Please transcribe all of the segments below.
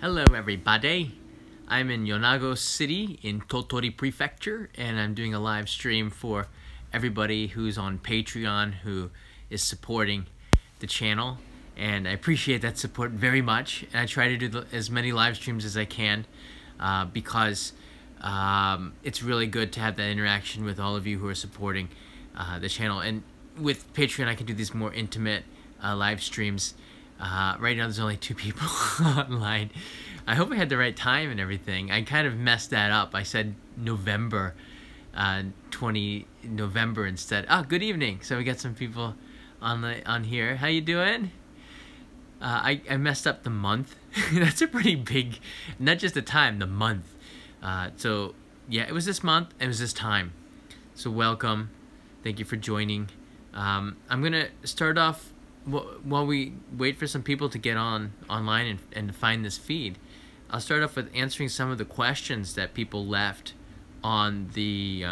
Hello everybody, I'm in Yonago City in Tottori Prefecture, and I'm doing a live stream for everybody who's on Patreon who is supporting the channel, and I appreciate that support very much. And I try to do as many live streams as I can because it's really good to have that interaction with all of you who are supporting the channel. And with Patreon I can do these more intimate live streams. Right now there's only 2 people online. I hope I had the right time and everything. I kind of messed that up. I said November, 20 November instead. Oh, good evening. So we got some people on here. How you doing? I messed up the month. That's a pretty big, not just the time, the month. So yeah, it was this month. It was this time. So welcome. Thank you for joining. I'm gonna start off while we wait for some people to get online and find this feed. I'll start off with answering some of the questions that people left on the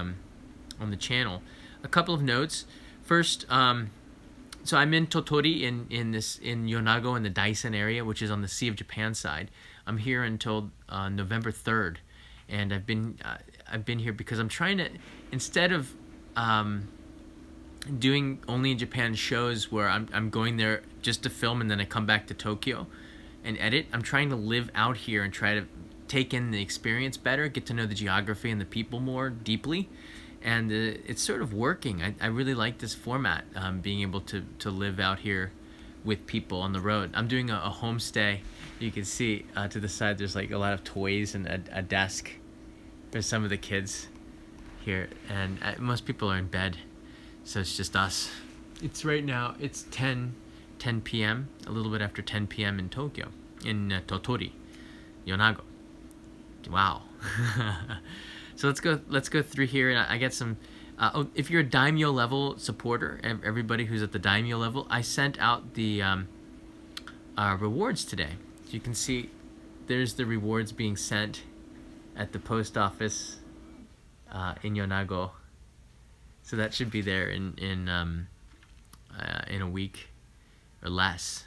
channel. A couple of notes. First, so I'm in Tottori in Yonago in the Daisen area, which is on the Sea of Japan side. I'm here until November 3rd, and I've been here because I'm trying to, instead of doing only in Japan shows where I'm going there just to film and then I come back to Tokyo and edit, I'm trying to live out here and try to take in the experience better, get to know the geography and the people more deeply, and it's sort of working. I really like this format, being able to live out here with people on the road. I'm doing a homestay. You can see to the side there's like a lot of toys and a desk. There's some of the kids here, and most people are in bed. So it's just us. It's right now, it's 10 p.m., a little bit after 10 p.m. in Tokyo, in Tottori, Yonago. Wow. So let's go through here, and I get some, if you're a daimyo level supporter, everybody who's at the daimyo level, I sent out the rewards today. So you can see there's the rewards being sent at the post office in Yonago. So that should be there in a week or less.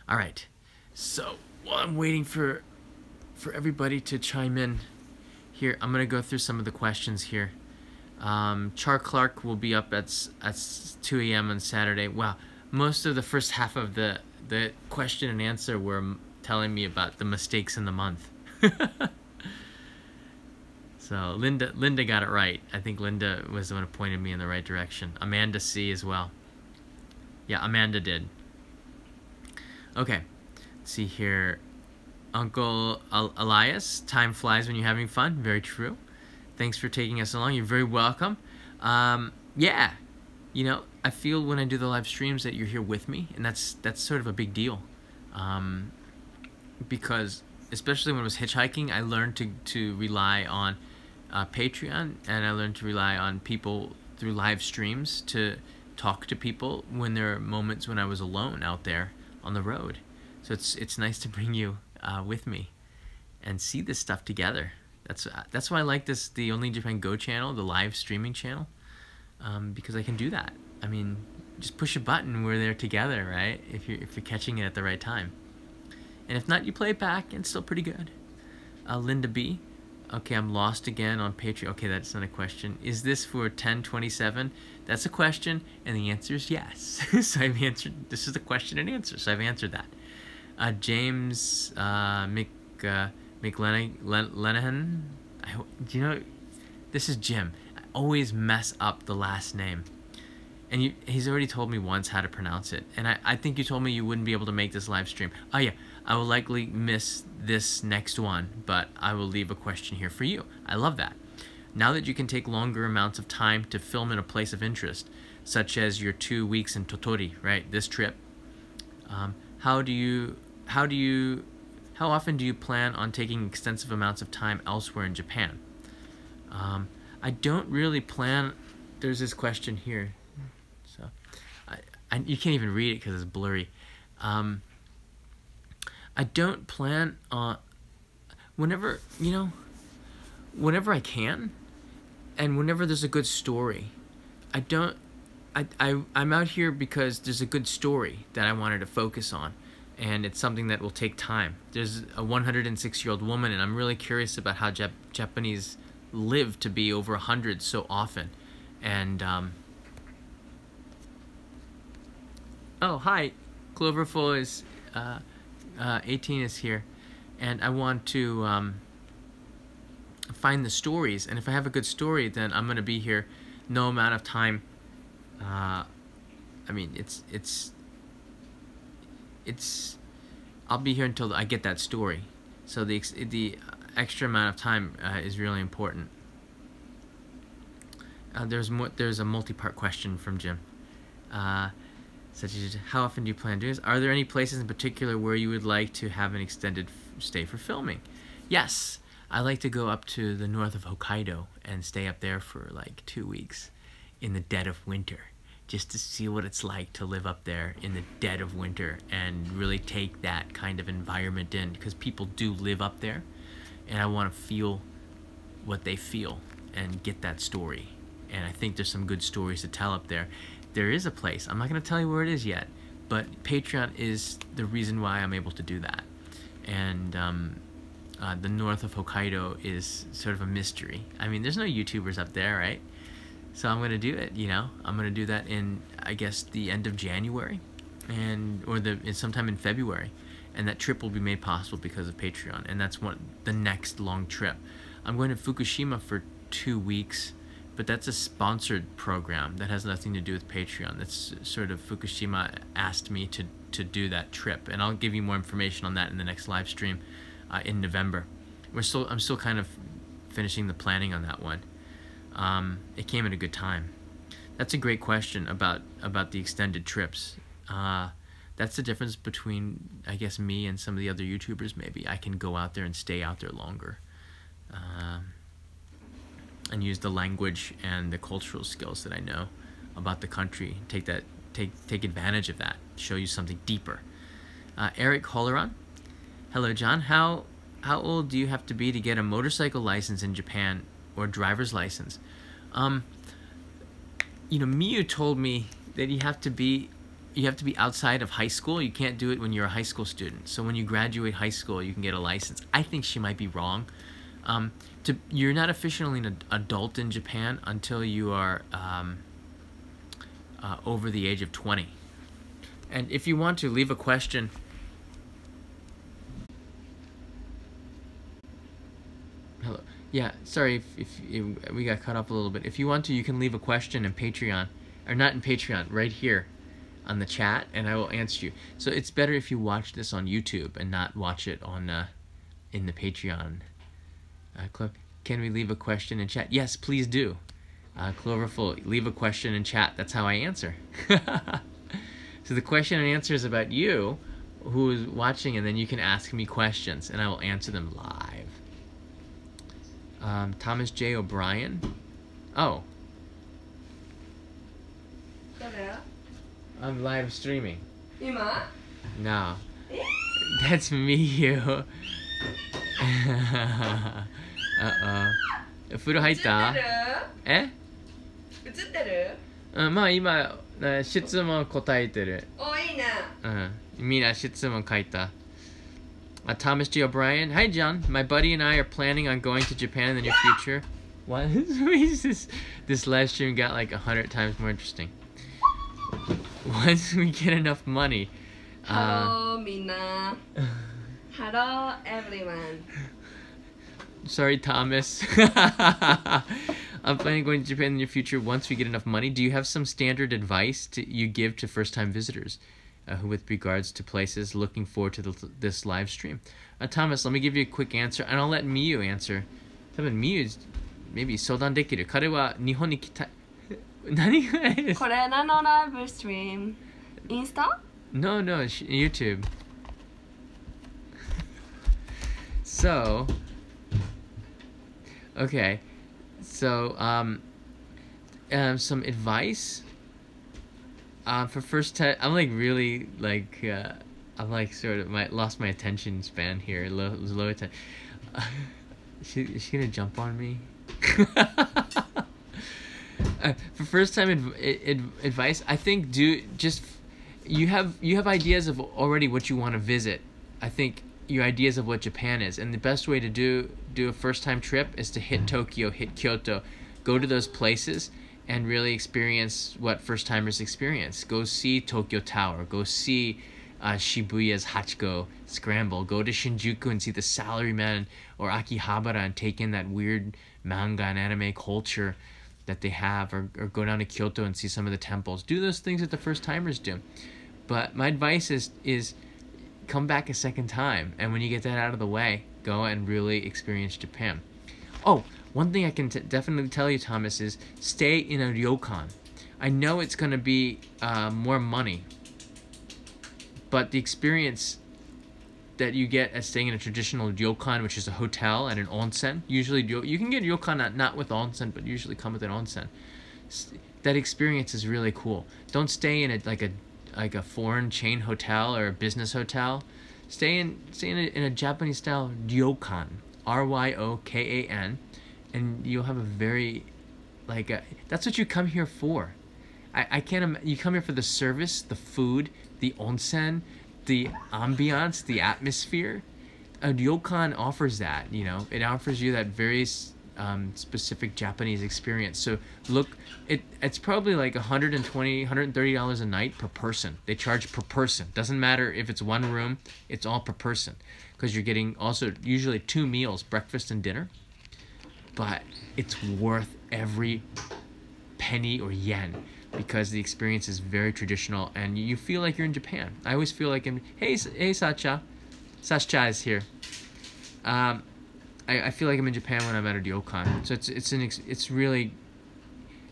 All right. So while I'm waiting for everybody to chime in here, I'm gonna go through some of the questions here. Char Clark will be up at 2 a.m. on Saturday. Wow, most of the first half of the question and answer were telling me about the mistakes in the month. So Linda got it right. I think Linda was the one who pointed me in the right direction. Amanda C as well. Yeah, Amanda did. Okay, let's see here. Uncle Elias, time flies when you're having fun. Very true. Thanks for taking us along. You're very welcome. Yeah, you know, I feel when I do the live streams that you're here with me, and that's sort of a big deal. Because especially when I was hitchhiking, I learned to rely on Patreon, and I learned to rely on people through live streams to talk to people when there are moments when I was alone out there on the road. So it's nice to bring you with me and see this stuff together. That's why I like the Only Japan Go channel, the live streaming channel, because I can do that. I mean, just push a button, we're there together, right? If you're catching it at the right time. And if not, you play it back, and it's still pretty good. Linda B. Okay, I'm lost again on Patreon. Okay, that's not a question. Is this for 1027? That's a question, and the answer is yes. So I've answered. This is the question and answer, so I've answered that. James McLenahan. Do you know? This is Jim. I always mess up the last name. And he's already told me once how to pronounce it. And I think you told me you wouldn't be able to make this live stream. Oh yeah, I will likely miss this next one, but I will leave a question here for you. I love that. Now that you can take longer amounts of time to film in a place of interest, such as your 2 weeks in Tottori, right, this trip, how often do you plan on taking extensive amounts of time elsewhere in Japan? I don't really plan. There's this question here. So, you can't even read it because it's blurry. I don't plan on, whenever I can, and whenever there's a good story. I'm out here because there's a good story that I wanted to focus on, and it's something that will take time. There's a 106-year-old woman, and I'm really curious about how Japanese live to be over 100 so often. And oh, hi, Cloverful is 18 is here, and I want to find the stories. And if I have a good story, then I'm gonna be here no amount of time. I mean, I'll be here until I get that story. So the extra amount of time is really important. There's a multi-part question from Jim. Such as, how often do you plan to do this? Are there any places in particular where you would like to have an extended stay for filming? Yes, I like to go up to the north of Hokkaido and stay up there for like 2 weeks in the dead of winter, just to see what it's like to live up there in the dead of winter and really take that kind of environment in, because people do live up there, and I want to feel what they feel and get that story. And I think there's some good stories to tell up there. There is a place, I'm not going to tell you where it is yet, but Patreon is the reason why I'm able to do that. And the north of Hokkaido is sort of a mystery. I mean, there's no YouTubers up there, right? So I'm going to do it, you know? I'm going to do that in, I guess, the end of January, or sometime in February. And that trip will be made possible because of Patreon. And that's the next long trip. I'm going to Fukushima for 2 weeks, but that's a sponsored program that has nothing to do with Patreon. That's sort of, Fukushima asked me to do that trip, and I'll give you more information on that in the next live stream in November. I'm still kind of finishing the planning on that one. It came at a good time. That's a great question about the extended trips. That's the difference between, I guess, me and some of the other YouTubers. Maybe I can go out there and stay out there longer. And use the language and the cultural skills that I know about the country. Take advantage of that. Show you something deeper. Eric Holleran. Hello, John. How old do you have to be to get a motorcycle license in Japan, or driver's license? You know, Miyu told me that you have to be outside of high school. You can't do it when you're a high school student. So when you graduate high school, you can get a license. I think she might be wrong. You're not officially an adult in Japan until you are over the age of 20. And if you want to leave a question, hello. Yeah, sorry if we got cut off a little bit. If you want to, you can leave a question in Patreon, or not in Patreon, right here on the chat, and I will answer you. So it's better if you watch this on YouTube and not watch it on in the Patreon club. Can we leave a question in chat? Yes, please do. Cloverful, leave a question in chat. That's how I answer. So the question and answer is about you, who is watching, and then you can ask me questions, and I will answer them live. Thomas J. O'Brien. Oh. I'm live streaming. Ima? No. That's me, you. Uh-oh. 風呂入った？え？映ってる？まあ今質問答えてる。お、いいね。みんな質問書いた。Thomas G. O'Brien. Hi, John. My buddy and I are planning on going to Japan in the near future. What? This live stream got like 100 times more interesting. Once we get enough money. Hello, Mina. Hello, everyone. Sorry, Thomas. I'm planning on going to Japan in the near future once we get enough money. Do you have some standard advice you give to first-time visitors who, with regards to places, looking forward to this live stream? Thomas, let me give you a quick answer, and I'll let Miyu answer. Miyu is maybe 相談できる。彼は日本に来た。何がいいですか？これ何のライブストリーム？インスタ？ No, YouTube. So, okay. So, some advice for first time. I'm like really like I'm like sort of lost my attention span here. Low attention. Is she gonna jump on me? For first time advice, I think you have ideas of already what you want to visit. I think your ideas of what Japan is, and the best way to do a first time trip is to hit Tokyo, hit Kyoto, go to those places and really experience what first timers experience. Go see Tokyo Tower, go see Shibuya's Hachiko Scramble, go to Shinjuku and see the Salaryman or Akihabara and take in that weird manga and anime culture that they have, or go down to Kyoto and see some of the temples. Do those things that the first timers do. But my advice is come back a second time, and when you get that out of the way, go and really experience Japan. Oh, one thing I can definitely tell you, Thomas, is stay in a ryokan. I know it's going to be more money, but the experience that you get as staying in a traditional ryokan, which is a hotel and an onsen, usually you can get ryokan not with onsen, but usually come with an onsen. That experience is really cool. Don't stay in a foreign chain hotel or a business hotel. Stay in a Japanese style ryokan, Ryokan, and you'll have a very that's what you come here for. I can't. You come here for the service, the food, the onsen, the ambiance, the atmosphere. A ryokan offers that. It offers you that very specific Japanese experience. So look, it's probably like $120, $130 a night per person. They charge per person. Doesn't matter if it's one room, it's all per person, because you're getting also usually 2 meals, breakfast and dinner. But it's worth every penny or yen, because the experience is very traditional and you feel like you're in Japan. I always feel like hey Sacha is here. I feel like I'm in Japan when I'm at a ryokan. So it's really,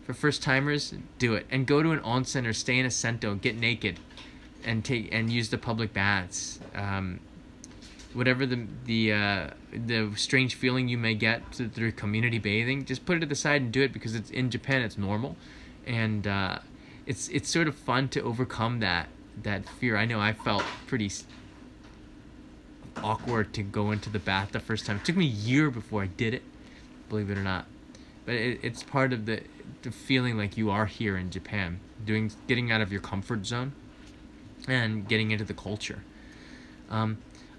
for first timers, do it, and go to an onsen or stay in a sento, get naked, and use the public baths. Whatever the strange feeling you may get through community bathing, just put it to the side and do it, because it's in Japan, it's normal, and it's sort of fun to overcome that fear. I know I felt pretty awkward to go into the bath the first time. It took me a year before I did it, believe it or not. But it's part of the feeling like you are here in Japan, getting out of your comfort zone and getting into the culture.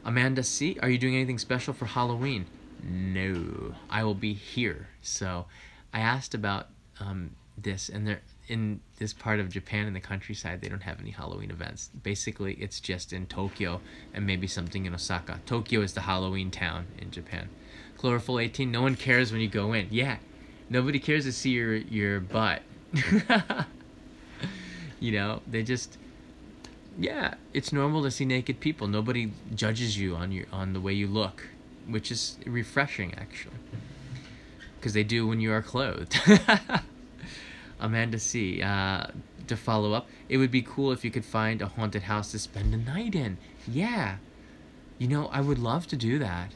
Amanda C., are you doing anything special for Halloween? No, I will be here. So I asked about this, and in this part of Japan, in the countryside, they don't have any Halloween events. Basically, it's just in Tokyo and maybe something in Osaka. Tokyo is the Halloween town in Japan. Chlorophyll 18, no one cares when you go in. Yeah, nobody cares to see your butt. They just... Yeah, it's normal to see naked people. Nobody judges you on the way you look, which is refreshing, actually, because they do when you are clothed. Amanda C., to follow up, it would be cool if you could find a haunted house to spend the night in. Yeah, I would love to do that.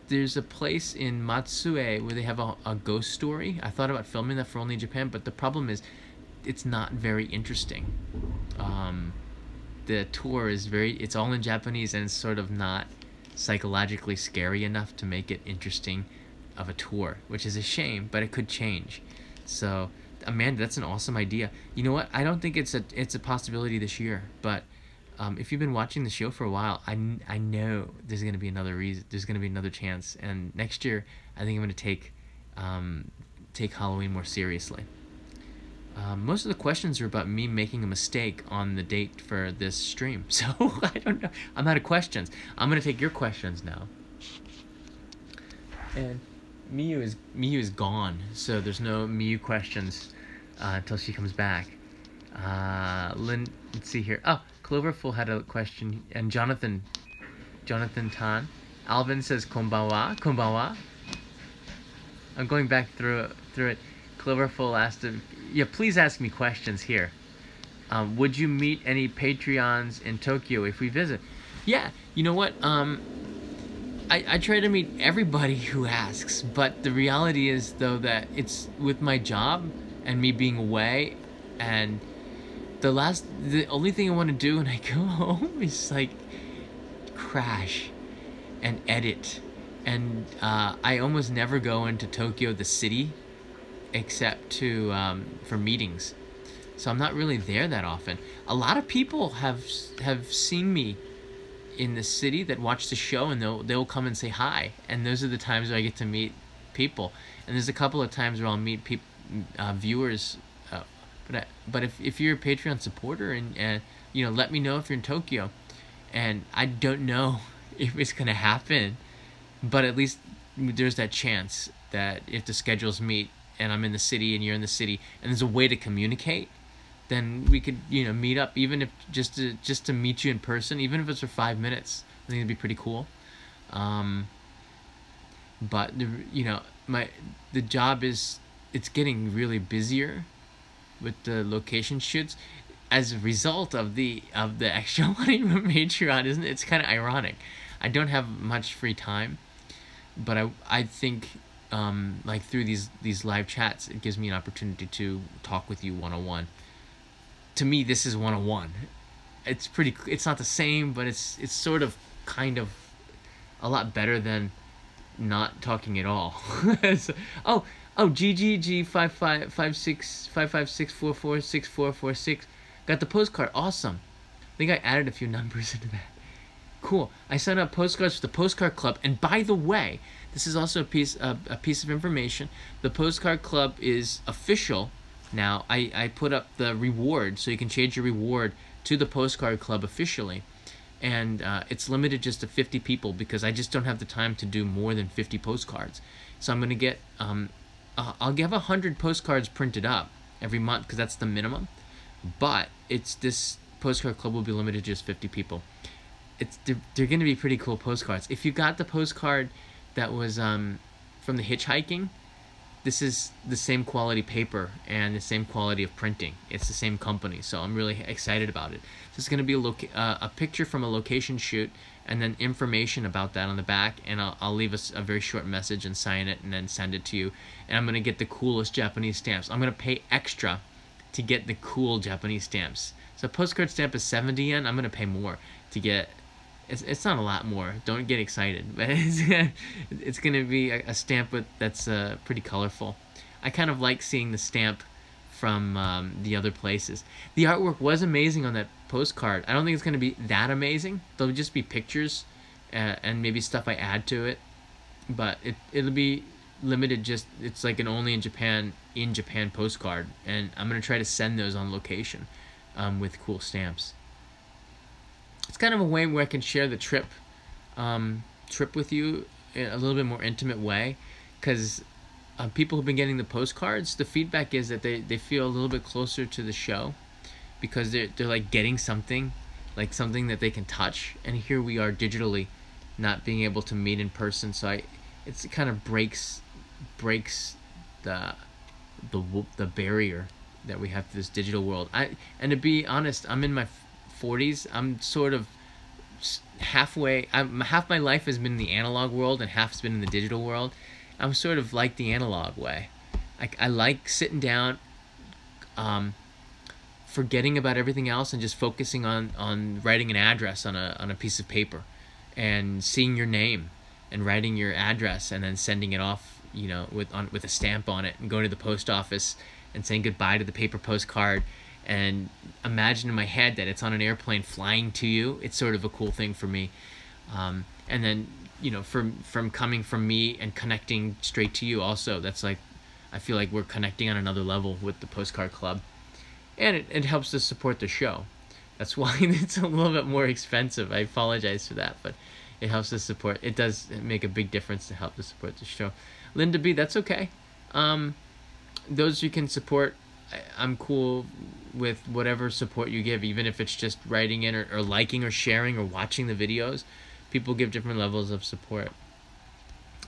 There's a place in Matsue where they have a ghost story. I thought about filming that for only Japan, but the problem is it's not very interesting. The tour is it's all in Japanese, and it's sort of not psychologically scary enough to make it interesting of a tour, which is a shame, but it could change. So Amanda, that's an awesome idea. You know what? I don't think it's a possibility this year, but if you've been watching the show for a while, I know there's going to be another chance, and next year I think I'm going to take Halloween more seriously. Most of the questions are about me making a mistake on the date for this stream, so I don't know. I'm out of questions. I'm going to take your questions now. And Miyu is gone, so there's no Miyu questions until she comes back. Let's see here. Oh, Cloverful had a question, and Jonathan Tan. Alvin says konbanwa. I'm going back through it. Cloverful asked him, yeah, please ask me questions here. Would you meet any Patreons in Tokyo if we visit? Yeah, you know what? I try to meet everybody who asks, but the reality is, though, that it's with my job and me being away, and the only thing I want to do when I go home is crash and edit, and I almost never go into Tokyo, the city, except for meetings. so I'm not really there that often. A lot of people have seen me in the city that watch the show, and they'll come and say hi, and those are the times where I get to meet people. And there's a couple of times where I'll meet viewers. But if you're a Patreon supporter, and let me know if you're in Tokyo. And I don't know if it's gonna happen, but at least there's that chance that if the schedules meet and I'm in the city and you're in the city and there's a way to communicate, then we could meet up, even if just to meet you in person, even if it's for 5 minutes. I think it'd be pretty cool. But the job it's getting really busier with the location shoots as a result of the extra money from Patreon, isn't it? It's kind of ironic. I don't have much free time, but I think like through these live chats, it gives me an opportunity to talk with you one-on-one. To me, this is one-on-one. It's not the same, but it's sort of kind of a lot better than not talking at all. So, GGG 556446446 got the postcard. Awesome. I think I added a few numbers into that. Cool. I sent out postcards for the Postcard Club, and by the way, this is also a piece of information. The Postcard Club is official now. I put up the reward, so you can change your reward to the Postcard Club officially, and it's limited just to 50 people because I just don't have the time to do more than 50 postcards. So I'm gonna get I'll have 100 postcards printed up every month because that's the minimum. But this Postcard Club will be limited to just 50 people. They're going to be pretty cool postcards. If you got the postcard that was from the hitchhiking, this is the same quality paper and the same quality of printing. It's the same company, so I'm really excited about it. So it's going to be a picture from a location shoot, and then information about that on the back, and I'll leave a very short message and sign it and then send it to you. And I'm going to get the coolest Japanese stamps. I'm going to pay extra to get the cool Japanese stamps. So a postcard stamp is 70 yen. I'm going to pay more to get... It's not a lot more. Don't get excited. But it's going to be a stamp that's pretty colorful. I kind of like seeing the stamp from the other places. The artwork was amazing on that postcard. I don't think it's going to be that amazing. There'll just be pictures and maybe stuff I add to it. But it'll be limited. It's like an only in Japan postcard. And I'm going to try to send those on location with cool stamps. It's kind of a way where I can share the trip with you in a little bit more intimate way, because people who've been getting the postcards, the feedback is that they feel a little bit closer to the show because they're like getting something, like something that they can touch, and here we are digitally not being able to meet in person. So it kind of breaks the barrier that we have to this digital world. And to be honest, I'm in my 40s. I'm sort of halfway. Half my life has been in the analog world and half's been in the digital world. I'm sort of like the analog way. I like sitting down, forgetting about everything else and just focusing on writing an address on a piece of paper, and seeing your name and writing your address and then sending it off, with a stamp on it, and going to the post office and saying goodbye to the paper postcard. And imagine in my head that it's on an airplane flying to you. It's sort of a cool thing for me. And then, from coming from me and connecting straight to you also, that's like, I feel like we're connecting on another level with the Postcard Club. And it helps to support the show. That's why it's a little bit more expensive. I apologize for that, but it helps to support. It does make a big difference to help to support the show. Linda B, that's okay. Those you can support, I'm cool with whatever support you give, even if it's just writing in or liking or sharing or watching the videos. People give different levels of support.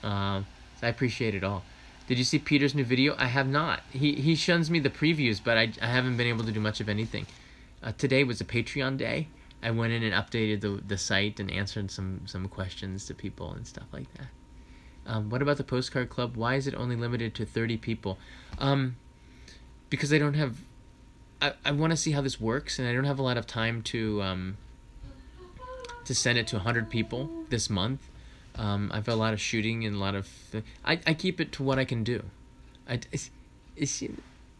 So I appreciate it all. Did you see Peter's new video? I have not. He shuns me the previews, but I haven't been able to do much of anything. Today was a Patreon day. I went in and updated the site and answered some questions to people and stuff like that. What about the Postcard Club? Why is it only limited to 30 people? Because I don't have... I want to see how this works, and I don't have a lot of time to send it to 100 people this month. I've got a lot of shooting and a lot of... I keep it to what I can do.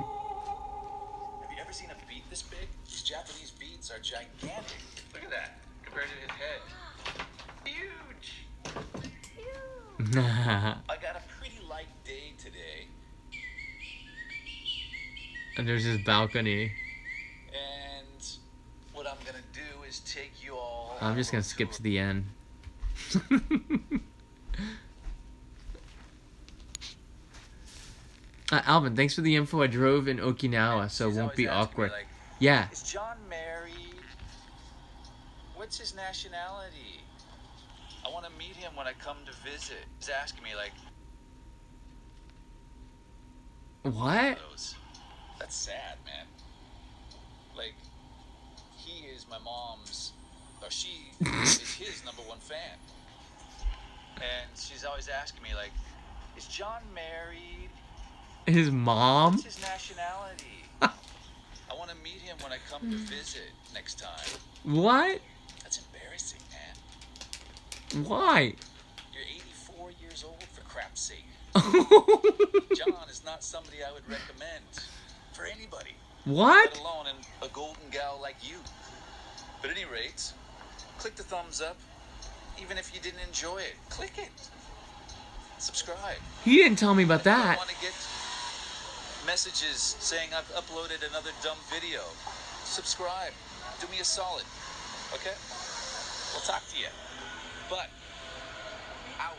Have you ever seen a beet this big? These Japanese beets are gigantic. Look at that, compared to his head. Huge! I got a pretty light day today. And there's this balcony. And what I'm gonna do is take you all... I'm just gonna skip to the end. Alvin, thanks for the info. I drove in Okinawa, so it won't be awkward. Like, yeah. is John married? What's his nationality? I want to meet him when I come to visit. He's asking me, like... What? That's sad, man. Like, he is my mom's... Or she is his #1 fan. And she's always asking me, like, is John married? His mom? What's his nationality? I want to meet him when I come to visit next time. What? That's embarrassing, man. Why? You're 84 years old, for crap's sake. John is not somebody I would recommend for anybody. What? Let alone a golden gal like you. But at any rate, click the thumbs up. Even if you didn't enjoy it, click it. Subscribe. He didn't tell me about If you that. want to get messages saying I've uploaded another dumb video, subscribe. Do me a solid. Okay? We'll talk to you. But, out.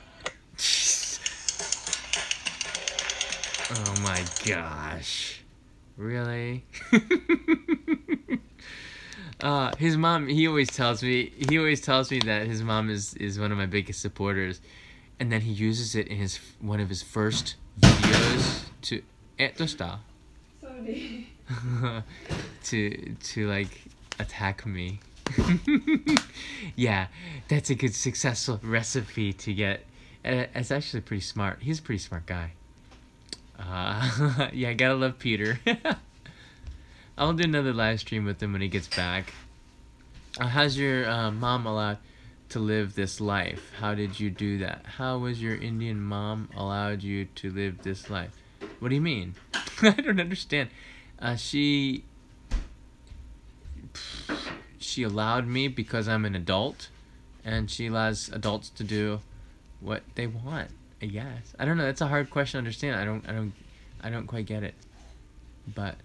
Oh my gosh. Really? His mom, he always tells me that his mom is one of my biggest supporters, and then he uses it in one of his first videos to Sorry. to like attack me. Yeah, that's a good successful recipe to get. It's actually pretty smart. He's a pretty smart guy. Yeah, I gotta love Peter. I'll do another live stream with him when he gets back. How's your mom allowed to live this life? How did you do that? How was your Indian mom allowed you to live this life? What do you mean? I don't understand. She allowed me because I'm an adult, and she allows adults to do what they want, I guess. I don't know. That's a hard question to understand. I don't quite get it. But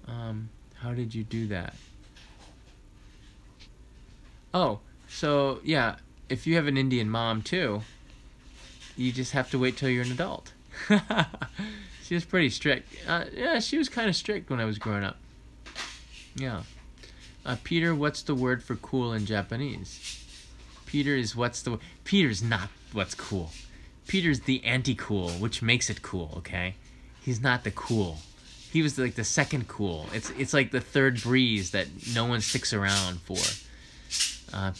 how did you do that? Oh, so yeah, if you have an Indian mom too, you just have to wait till you're an adult. She was pretty strict. Yeah, she was kind of strict when I was growing up. Yeah. Peter, what's the word for cool in Japanese? Peter's not what's cool. Peter's the anti-cool, which makes it cool, okay? He's not the cool. He was like the second cool. It's like the third breeze that no one sticks around for.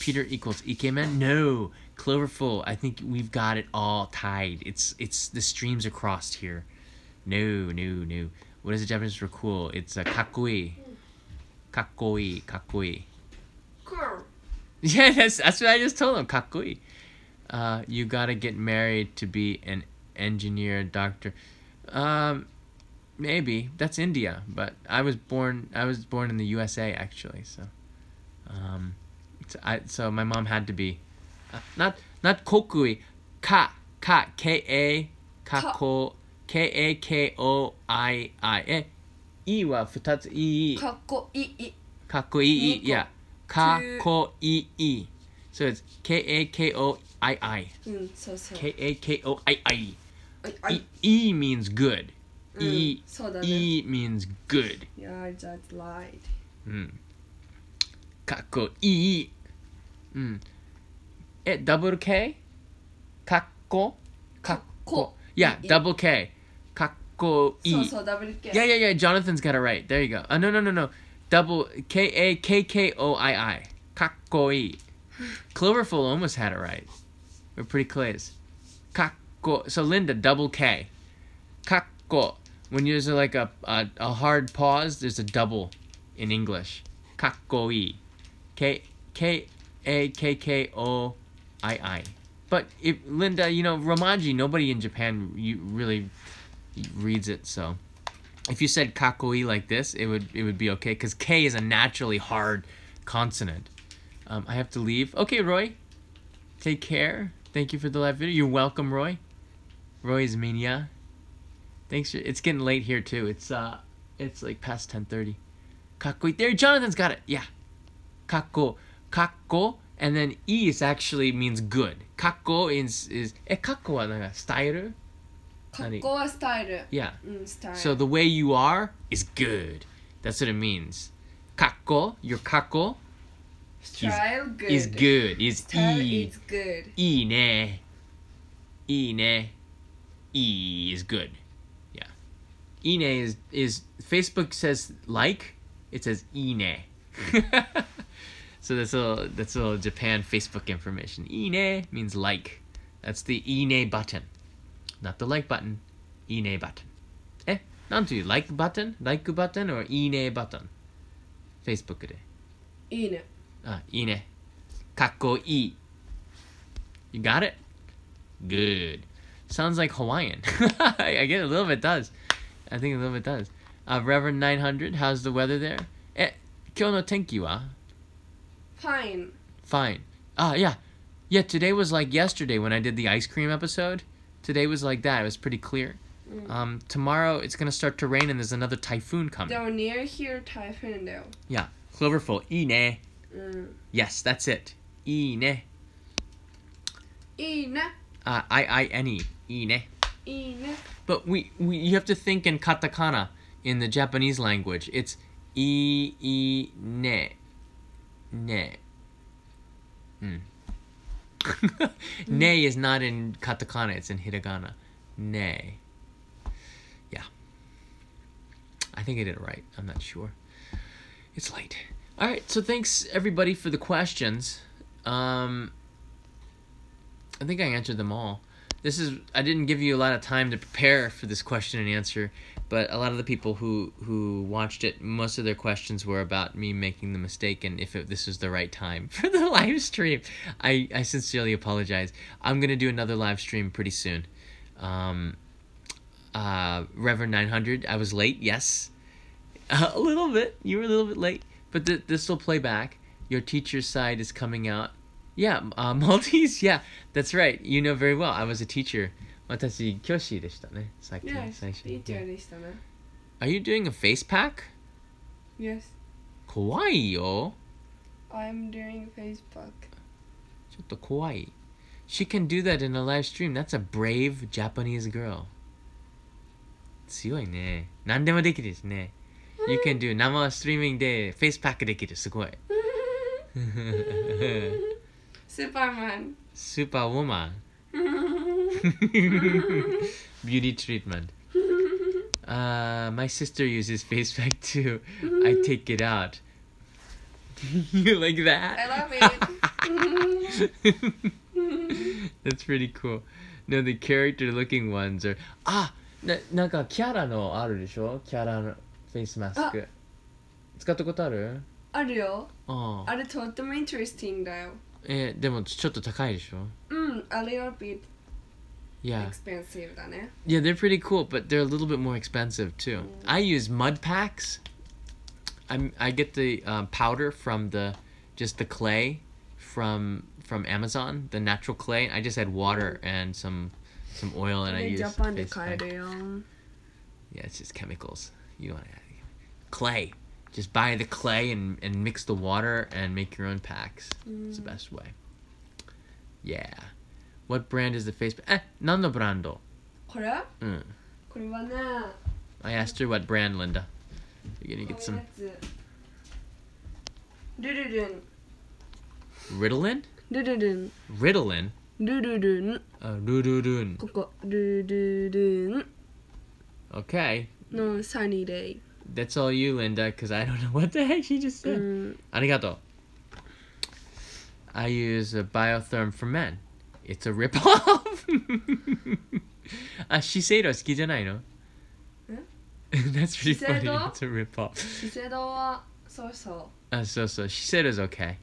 Peter equals ikemen? No. Cloverful, I think we've got it all tied. It's the streams are crossed here. No. What is the Japanese for cool? It's kakkoi. Kakkoi. Cool. Yeah, that's what I just told him. Kakkoi. You gotta get married to be an engineer, doctor. Maybe that's India, but I was born in the USA actually. So, so my mom had to be, not kokui, K-A K-A-K-O-I-I. I は2ついい。かっこいい。かっこいい。Yeah. かっこいい。So it's K-A-K-O-I-I. そうそう。K-A-K-O-I-I. はい。E means good. E そうだね。E means good. Yeah, that's right. かっこいい。double K? かっこ Yeah, double K. かっこいい。そう、double K. Yeah. Jonathan's got it right. There you go. No. Double K-A-K-K-O-I-I. かっこいい. Cloverful almost had it right. We're pretty close. かっこ. So Linda, double K. かっこ. When there's like a hard pause, there's a double in English. かっこいい. K-A-K-K-O-I-I. But Linda, Romaji, nobody in Japan really reads it, so If you said kakoi like this, it would be okay, because K is a naturally hard consonant. I have to leave. Okay, Roy. Take care. Thank you for the live video. You're welcome, Roy. Roy is Minya. Thanks. It's getting late here too. It's like past 10:30. Kakoi. There, Jonathan's got it. Yeah. Kakko. Kakko. And then E is actually means good. Kakko is kakko wa nanga style? 格好はスタイル。 Yeah. スタイル。 So the way you are is good. That's what it means. Kakko, your kakko Style good. is good. Is Style E. is good. E ne. E ne. E is good. Yeah. E ne is Facebook says like, it says E ne. So that's a little Japan Facebook information. E ne means like. That's the E ne button. Not the like button. E ne button. なんていう like button? Like button or いいね button? Facebook で。いいね。いいね。かっこいい。You got it? Good. Sounds like Hawaiian. I get a little bit does. I think a little bit does. Reverend 900, how's the weather there? 今日の天気は? Fine. Fine. Yeah. Yeah, today was like yesterday when I did the ice cream episode. Today was like that. It was pretty clear. Tomorrow it's going to start to rain and there's another typhoon coming. でも near here typhoon だよ。 Yeah. Cloverful. いいね. うん。 Yes, that's it. いいね. いいね。 I-I-N-E. いいね. いいね。 But you have to think in katakana in the Japanese language. It's いいね. Ne. Ne is not in katakana, it's in hiragana. Ne. Yeah. I think I did it right. I'm not sure. It's late. Alright, so thanks everybody for the questions. I think I answered them all. I didn't give you a lot of time to prepare for this question and answer, but a lot of the people who watched it, most of their questions were about me making the mistake and if this was the right time for the live stream. I sincerely apologize. I'm going to do another live stream pretty soon. Reverend 900, I was late, yes. A little bit. You were a little bit late. But this will play back. Your teacher's side is coming out. Yeah, Maltese, yeah, that's right. You know very well. I was a teacher. 私、教師でしたね。最近、 Yes, 最初に。 teacher でしたね。 Are you doing a face pack? Yes, 怖いよ。 I'm doing face pack. ちょっと怖い。She can do that in a live stream. That's a brave Japanese girl. 強いね。何でもできるですね。You can do 生ストリーミングでフェイスパックできる。すごい。Superman. Superwoman. Beauty treatment. My sister uses face pack too. I take it out. You like that? I love it. That's pretty cool. No, the character looking ones are... なんかキャラのあるでしょ？キャラのフェイスマスク。使ったことある？あるよ。ああれとっても interesting だよ。でもちょっと高いでしょ？a little bit Yeah. expensive だね。 Yeah, they're pretty cool, but they're a little bit more expensive too. I use mud packs. I get the powder from just the clay from Amazon, the natural clay. I just add water and some oil and I use ジャパンで face 買え pack. るよ。 Yeah, it's just chemicals. You don't want to add clay. Just buy the clay and mix the water and make your own packs. It's the best way. Yeah. What brand is the face pack? 何のブランド？これ？これはね。I asked her what brand, Linda. You're gonna get こ some ういうやつ。ルルルン。 Ritalin? ルルルン。 Ritalin? ルルルン。 Rudurun. ここ。ルルルン。 Okay. のサニーデイ。 That's all you, Linda, because I don't know what the heck she just said. Arigato. I use a Biotherm for men. It's a rip-off. Shiseido 好きじゃないの? That's pretty funny. Shiseido? It's a rip-off. 資生堂はそうそう。So Shiseido's okay.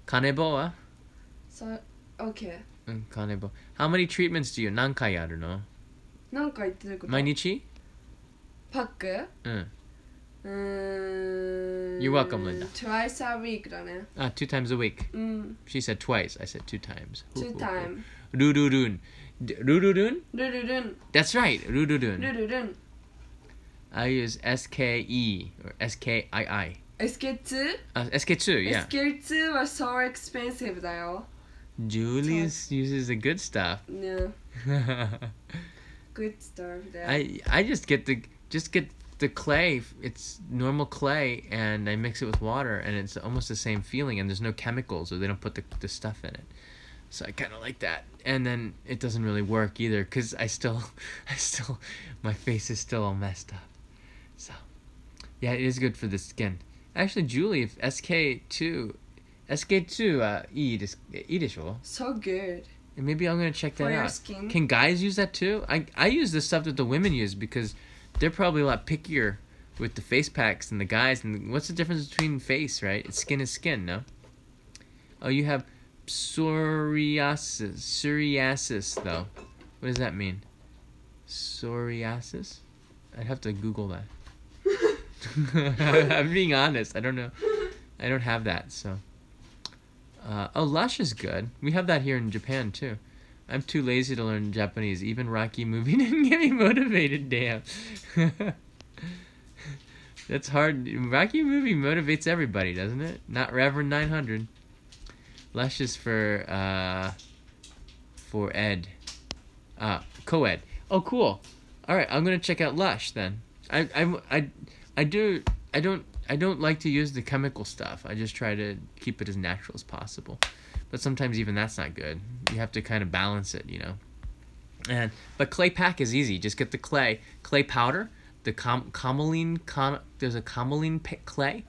Kanebo は? そう、OK。 Kanebo. How many treatments do you? 何回あるの? 何回言ってること？毎日?パックうん。You're You're welcome, Linda. Twice a week だね。 2 times a week. うん。 She said twice. I said 2 times. Two time. Rururun. Rururun? ルルルン。 That's right. ル Rururun. ルルン。 I use SKE or SKII. SK2? SK2, yeah. SK2 は so expensive だよ。Julie uses the good stuff. No. Good stuff there. I just get the clay. It's normal clay, and I mix it with water, and it's almost the same feeling. And there's no chemicals, or they don't put the stuff in it. So I kind of like that. And then it doesn't really work either, cause I still, my face is still all messed up. So, yeah, it is good for the skin. Actually, Julie, if SK2,いいでしょ? So good. And maybe I'm gonna check that For your out. skin. Can guys use that too? I use the stuff that the women use because they're probably a lot pickier with the face packs than the guys. And what's the difference between face, right? It's skin is skin, no? Oh, you have psoriasis though. What does that mean? Psoriasis? I'd have to Google that. I'm being honest. I don't know. I don't have that, so. Lush is good. We have that here in Japan too. I'm too lazy to learn Japanese. Even Rocky movie didn't get me motivated. Damn. That's hard. Rocky movie motivates everybody, doesn't it? Not Reverend 900. Lush is for Ed. Co-ed. Oh, cool. All right, I'm gonna check out Lush then. I don't like to use the chemical stuff. I just try to keep it as natural as possible. But sometimes even that's not good. You have to kind of balance it, you know. But clay pack is easy. Just get the clay powder, the there's a cameline clay,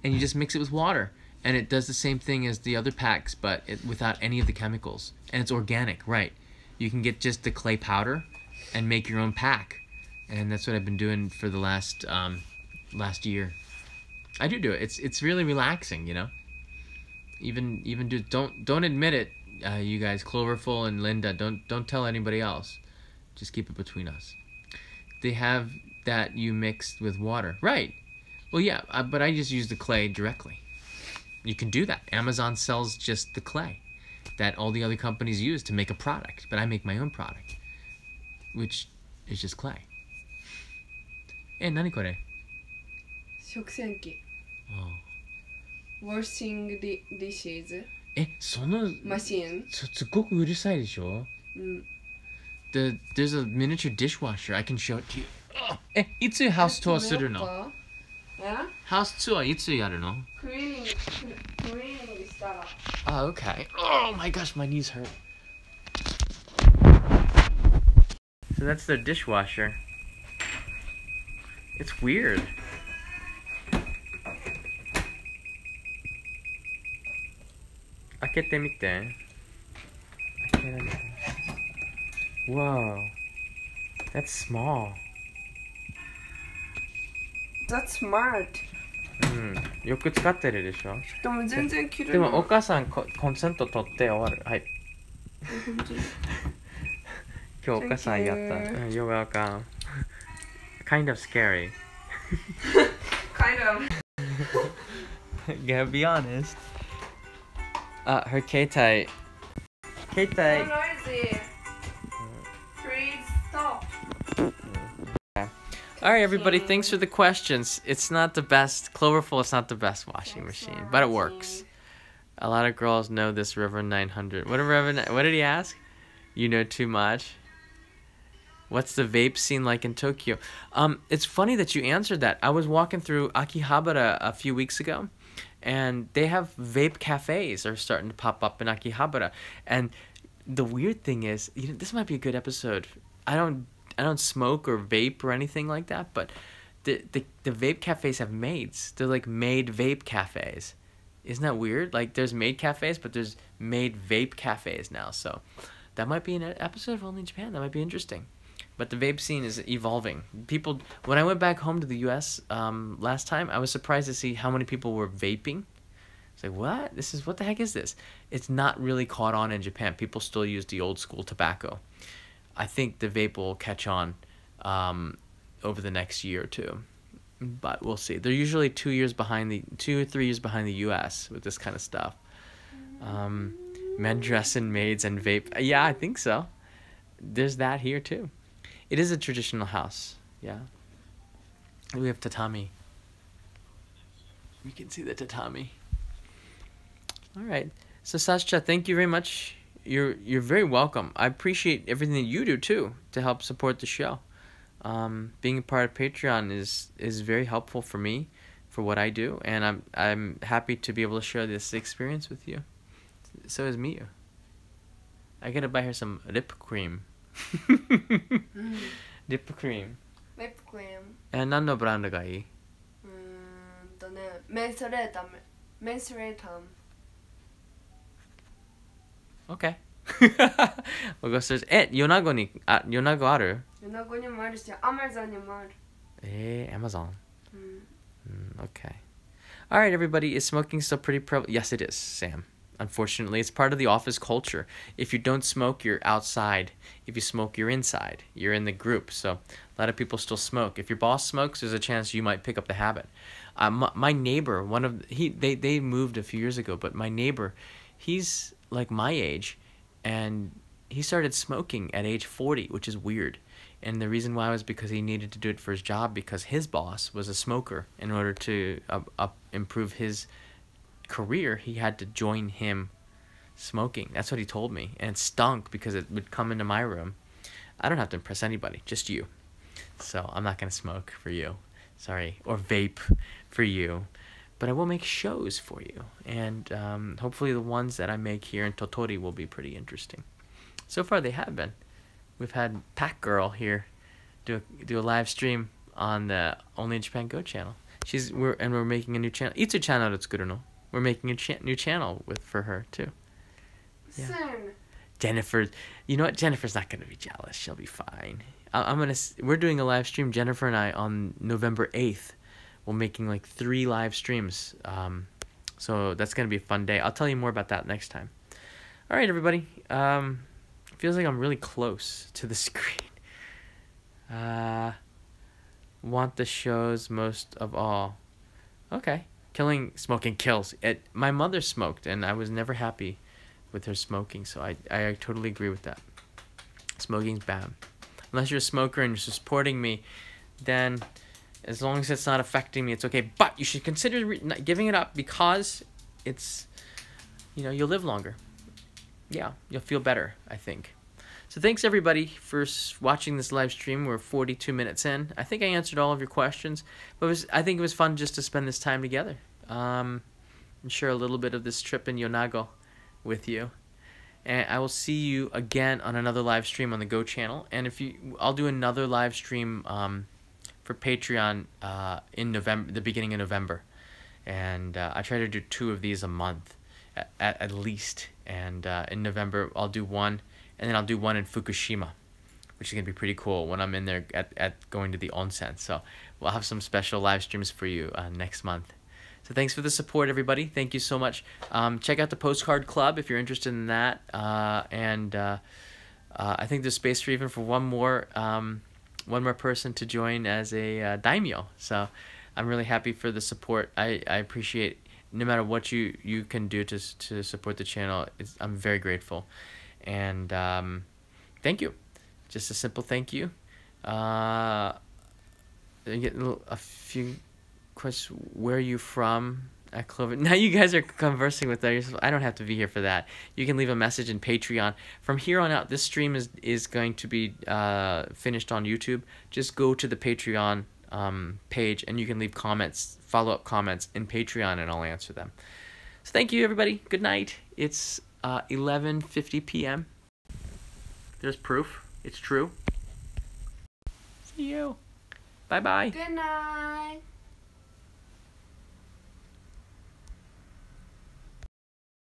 and you just mix it with water, and it does the same thing as the other packs, but without any of the chemicals, and it's organic, right? You can get just the clay powder and make your own pack, and that's what I've been doing for the last year. I do it. It's really relaxing, you know. Even don't admit it, you guys, Cloverful and Linda. Don't tell anybody else. Just keep it between us. They have that you mixed with water, right? Well, yeah, but I just use the clay directly. You can do that. Amazon sells just the clay that all the other companies use to make a product, but I make my own product, which is just clay. 何これ? 食洗機。Oh. Washing dishes. その Machine. すっごくうるさいでしょ? うん。 There's a miniature dishwasher. I can show it to you. いつハウスツアーするの? ハウスツアーいつやるの? クリーニングしたら。Okay. Oh my gosh, my knees hurt. So that's the dishwasher. It's weird. Akete mite. Whoa. That's small. That's smart. よく使ってるでしょ? でも全然切れでない。もお母さんコンセント取って終わる。はい。今日お母さんやった。You're welcome. Kind of scary. Kind of. Gotta be honest. Her 携帯. So noisy. Please stop. Alright, everybody, thanks for the questions. It's not the best. Cloverful is not the best washing machine, but it works. A lot of girls know this Reverend 900. What did he ask? You know too much. What's the vape scene like in Tokyo? It's funny that you answered that. I was walking through Akihabara a few weeks ago, and they have vape cafes are starting to pop up in Akihabara. And the weird thing is, this might be a good episode. I don't smoke or vape or anything like that, but the vape cafes have maids. They're like maid vape cafes. Isn't that weird? Like there's maid cafes, but there's maid vape cafes now. So that might be an episode of Only in Japan. That might be interesting. But the vape scene is evolving. People, when I went back home to the U.S. Last time, I was surprised to see how many people were vaping. It's like, what? What the heck is this? It's not really caught on in Japan. People still use the old school tobacco. I think the vape will catch on over the next year or two. But we'll see. They're usually 2 or 3 years behind the U.S. with this kind of stuff. Men dressing maids and vape. Yeah, I think so. There's that here too. It is a traditional house. Yeah. We have tatami. We can see the tatami. All right. So Sascha, thank you very much. You're very welcome. I appreciate everything that you do too to help support the show. Being a part of Patreon is very helpful for me, for what I do, and I'm happy to be able to share this experience with you. So is Miyu. I gotta buy her some lip cream. Lip cream. Lip cream. 何のブランドがいい? メンソレータム。メンソレータム。Okay. We'll go search. Yonago に、Yonago ある? Yonago にもあるし、Amazon にもある。Amazon. Okay. All right, everybody. Is smoking still pretty prevalent? Yes, it is, Sam. Unfortunately, it's part of the office culture. If you don't smoke, you're outside. If you smoke, you're inside. You're in the group. So a lot of people still smoke. If your boss smokes, there's a chance you might pick up the habit. My neighbor, they moved a few years ago, but my neighbor, he's like my age, and he started smoking at age 40, which is weird. And the reason why was because he needed to do it for his job, because his boss was a smoker. In order to improve his career, he had to join him smoking. That's what he told me. And it stunk because it would come into my room. I don't have to impress anybody, just you. So I'm not going to smoke for you. Sorry. Or vape for you. But I will make shows for you. And hopefully the ones that I make here in Tottori will be pretty interesting. So far they have been. We've had Pack Girl here do a live stream on the Only in Japan Go channel. We're making a new channel. Itsu channel that's good no. We're making a new channel for her too. Yeah. Soon. Jennifer, you know what? Jennifer's not gonna be jealous. She'll be fine. We're doing a live stream, Jennifer and I, on November 8th. We're making like 3 live streams. So that's gonna be a fun day. I'll tell you more about that next time. All right, everybody. Feels like I'm really close to the screen. Want the shows most of all. Okay. Smoking kills. My mother smoked, and I was never happy with her smoking, so I totally agree with that. Smoking's bad. Unless you're a smoker and you're supporting me, then as long as it's not affecting me, it's okay. But you should consider giving it up, because it's, you'll live longer. Yeah, you'll feel better, I think. So thanks everybody for watching this live stream. We're 42 minutes in. I think I answered all of your questions, but I think it was fun just to spend this time together and share a little bit of this trip in Yonago with you. And I will see you again on another live stream on the Go channel. And I'll do another live stream for Patreon in November, the beginning of November. And I try to do 2 of these a month at least. And in November I'll do one, and then I'll do one in Fukushima, which is gonna be pretty cool when I'm in there at going to the onsen. So we'll have some special live streams for you next month. So thanks for the support, everybody. Thank you so much. Check out the Postcard Club if you're interested in that. I think there's space for even for one more person to join as a daimyo. So I'm really happy for the support. I appreciate no matter what you can do to support the channel. I'm very grateful. And thank you. Just a simple thank you. I get a few questions. Where are you from? At Clover. Now you guys are conversing with others. I don't have to be here for that. You can leave a message in Patreon. From here on out, this stream is going to be finished on YouTube. Just go to the Patreon page, and you can leave comments, follow-up comments in Patreon, and I'll answer them. So thank you, everybody. Good night. It's 11:50 p.m. There's proof. It's true. See you. Bye-bye. Good night.